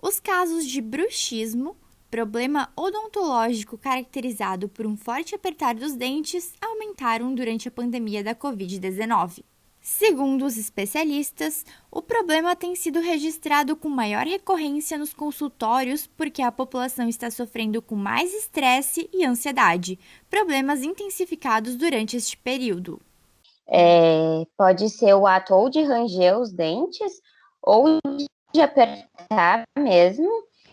Os casos de bruxismo, problema odontológico caracterizado por um forte apertar dos dentes, aumentaram durante a pandemia da Covid-19. Segundo os especialistas, o problema tem sido registrado com maior recorrência nos consultórios porque a população está sofrendo com mais estresse e ansiedade, problemas intensificados durante este período. Pode ser o ato ou de ranger os dentes ou de apertar mesmo.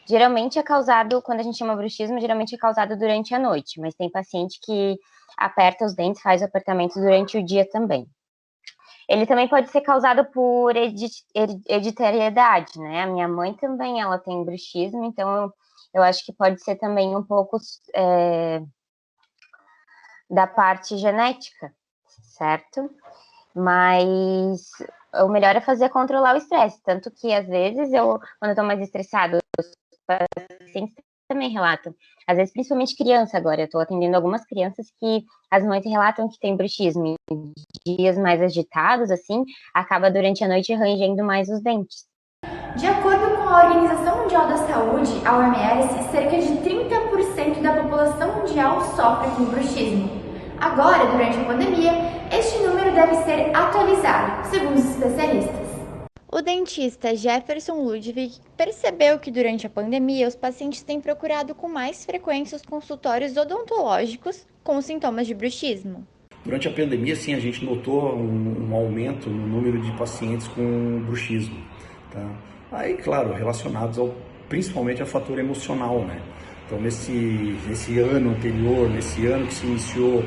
Geralmente é causado, quando a gente chama bruxismo, geralmente é causado durante a noite, mas tem paciente que aperta os dentes, faz o apertamento durante o dia também. Ele também pode ser causado por hereditariedade, né? A minha mãe também, ela tem bruxismo, então eu acho que pode ser também um pouco da parte genética, certo? Mas o melhor é fazer controlar o estresse, tanto que às vezes quando eu tô mais estressada, os pacientes também relatam. Às vezes, principalmente criança agora, eu tô atendendo algumas crianças que as mães relatam que tem bruxismo. Em dias mais agitados, assim, acaba durante a noite rangendo mais os dentes. De acordo com a Organização Mundial da Saúde, a OMS, cerca de 30% da população mundial sofre com bruxismo. Agora, durante a pandemia, este número deve ser atualizado, segundo os especialistas. O dentista Jefferson Ludwig percebeu que durante a pandemia os pacientes têm procurado com mais frequência os consultórios odontológicos com sintomas de bruxismo. Durante a pandemia, sim, a gente notou um aumento no número de pacientes com bruxismo, tá? Aí, claro, relacionados principalmente ao fator emocional, né? Então, nesse ano anterior, nesse ano que se iniciou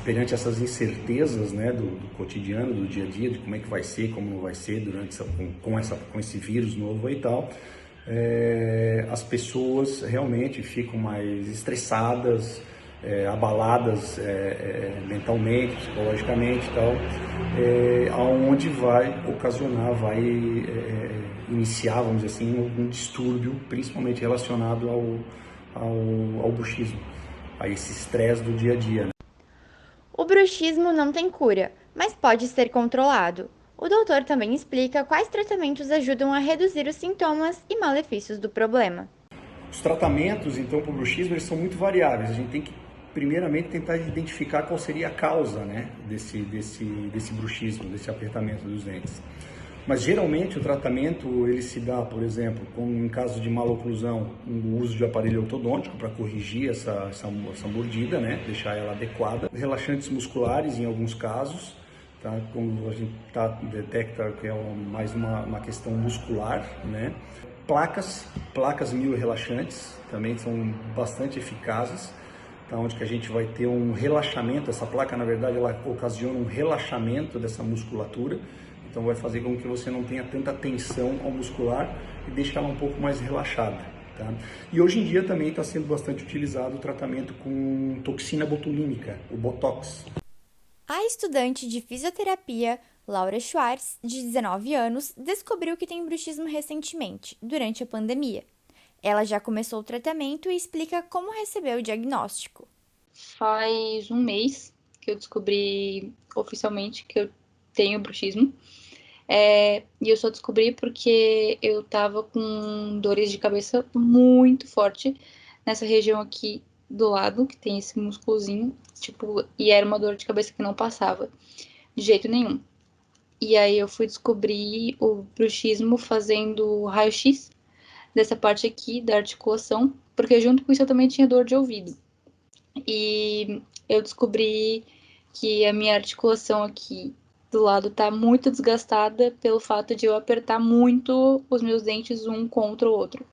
perante essas incertezas, né, do cotidiano, do dia a dia, de como é que vai ser, como não vai ser com esse vírus novo e tal, as pessoas realmente ficam mais estressadas, abaladas mentalmente, psicologicamente e tal, aonde vai iniciar, vamos dizer assim, algum distúrbio, principalmente relacionado ao bruxismo, a esse estresse do dia a dia, né? O bruxismo não tem cura, mas pode ser controlado. O doutor também explica quais tratamentos ajudam a reduzir os sintomas e malefícios do problema. Os tratamentos, então, para o bruxismo, eles são muito variáveis. A gente tem que, primeiramente, tentar identificar qual seria a causa, né, desse bruxismo, desse apertamento dos dentes. Mas, geralmente, o tratamento, ele se dá, por exemplo, em caso de maloclusão, o uso de aparelho ortodôntico para corrigir essa mordida, né, deixar ela adequada. Relaxantes musculares, em alguns casos, tá, quando a gente detecta que é mais uma questão muscular, né. Placas miorelaxantes também são bastante eficazes, tá, onde que a gente vai ter um relaxamento. Essa placa, na verdade, ela ocasiona um relaxamento dessa musculatura, então vai fazer com que você não tenha tanta tensão ao muscular e deixe ela um pouco mais relaxada, tá? E hoje em dia também está sendo bastante utilizado o tratamento com toxina botulínica, o Botox. A estudante de fisioterapia Laura Schwartz, de 19 anos, descobriu que tem bruxismo recentemente, durante a pandemia. Ela já começou o tratamento e explica como recebeu o diagnóstico. Faz um mês que eu descobri oficialmente que eu tenho bruxismo. E eu só descobri porque eu tava com dores de cabeça muito forte nessa região aqui do lado, que tem esse músculozinho, e era uma dor de cabeça que não passava de jeito nenhum. E aí eu fui descobrir o bruxismo fazendo raio-x dessa parte aqui da articulação, porque junto com isso eu também tinha dor de ouvido. E eu descobri que a minha articulação aqui do lado tá muito desgastada pelo fato de eu apertar muito os meus dentes um contra o outro.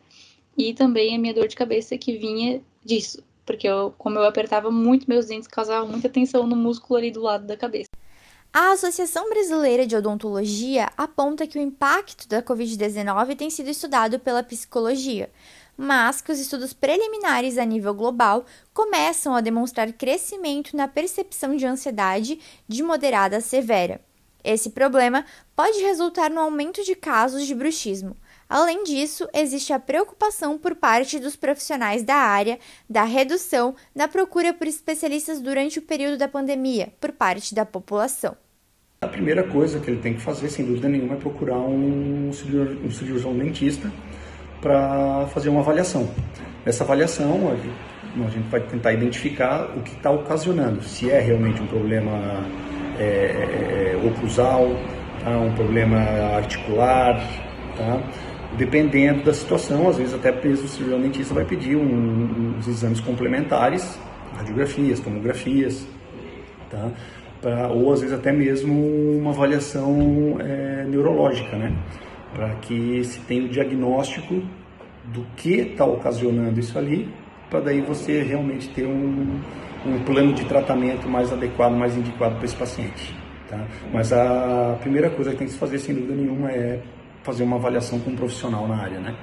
E também a minha dor de cabeça que vinha disso, porque como eu apertava muito meus dentes, causava muita tensão no músculo ali do lado da cabeça. A Associação Brasileira de Odontologia aponta que o impacto da Covid-19 tem sido estudado pela psicologia, mas que os estudos preliminares a nível global começam a demonstrar crescimento na percepção de ansiedade de moderada a severa. Esse problema pode resultar no aumento de casos de bruxismo. Além disso, existe a preocupação por parte dos profissionais da área da redução na procura por especialistas durante o período da pandemia por parte da população. A primeira coisa que ele tem que fazer, sem dúvida nenhuma, é procurar um cirurgião dentista para fazer uma avaliação. Nessa avaliação, a gente vai tentar identificar o que está ocasionando, se é realmente um problema oclusal, tá? Um problema articular, tá? Dependendo da situação, às vezes até mesmo o cirurgião dentista vai pedir uns exames complementares, radiografias, tomografias, tá? Ou às vezes até mesmo uma avaliação neurológica, né? Para que se tenha o diagnóstico do que está ocasionando isso ali, para daí você realmente ter um plano de tratamento mais adequado, mais indicado para esse paciente, tá? Mas a primeira coisa que tem que se fazer, sem dúvida nenhuma, é fazer uma avaliação com um profissional na área, né?